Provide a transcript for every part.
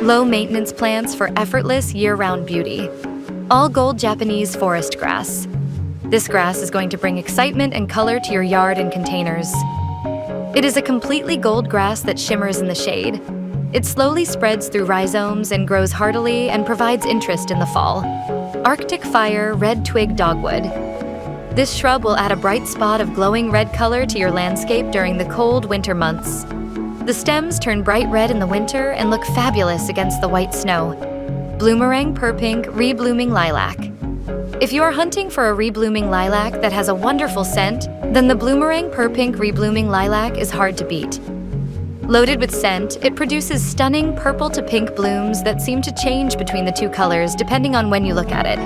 Low-maintenance plants for effortless year-round beauty. All gold Japanese forest grass. This grass is going to bring excitement and color to your yard and containers. It is a completely gold grass that shimmers in the shade. It slowly spreads through rhizomes and grows heartily and provides interest in the fall. Arctic Fire Red Twig Dogwood. This shrub will add a bright spot of glowing red color to your landscape during the cold winter months. The stems turn bright red in the winter and look fabulous against the white snow. Bloomerang Purpink Reblooming Lilac. If you are hunting for a reblooming lilac that has a wonderful scent, then the Bloomerang Purpink Reblooming Lilac is hard to beat. Loaded with scent, it produces stunning purple to pink blooms that seem to change between the two colors depending on when you look at it.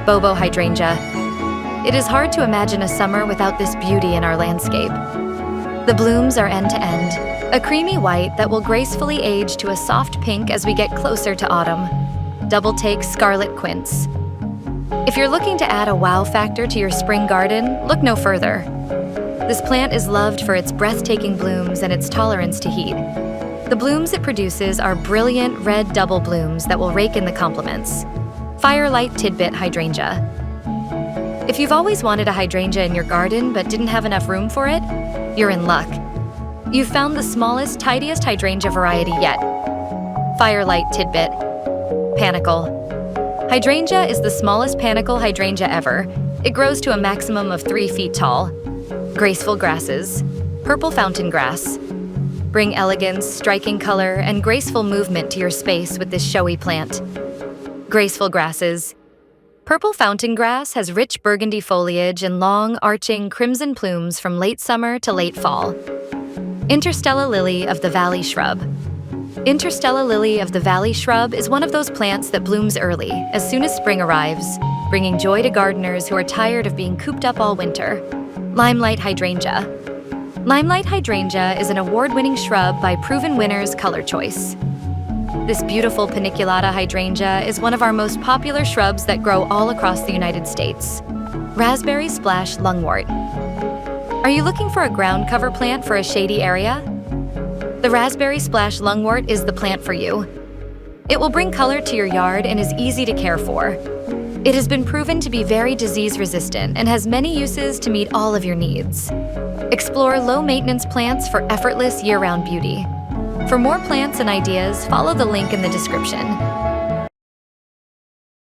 Bobo Hydrangea. It is hard to imagine a summer without this beauty in our landscape. The blooms are end-to-end, a creamy white that will gracefully age to a soft pink as we get closer to autumn. Double take Scarlet Quince. If you're looking to add a wow factor to your spring garden, look no further. This plant is loved for its breathtaking blooms and its tolerance to heat. The blooms it produces are brilliant red double blooms that will rake in the compliments. Firelight Tidbit Hydrangea. If you've always wanted a hydrangea in your garden but didn't have enough room for it, you're in luck. You've found the smallest, tidiest hydrangea variety yet. Firelight Tidbit. Panicle. Hydrangea is the smallest panicle hydrangea ever. It grows to a maximum of 3 feet tall. Graceful grasses. Purple fountain grass. Bring elegance, striking color, and graceful movement to your space with this showy plant. Graceful grasses. Purple fountain grass has rich burgundy foliage and long, arching crimson plumes from late summer to late fall. Interstellar Lily of the Valley Shrub. Interstellar Lily of the Valley Shrub is one of those plants that blooms early, as soon as spring arrives, bringing joy to gardeners who are tired of being cooped up all winter. Limelight Hydrangea. Limelight Hydrangea is an award-winning shrub by proven winners Color Choice. This beautiful paniculata hydrangea is one of our most popular shrubs that grow all across the United States. Raspberry Splash Lungwort. Are you looking for a ground cover plant for a shady area? The Raspberry Splash Lungwort is the plant for you. It will bring color to your yard and is easy to care for. It has been proven to be very disease-resistant and has many uses to meet all of your needs. Explore low-maintenance plants for effortless year-round beauty. For more plants and ideas, follow the link in the description.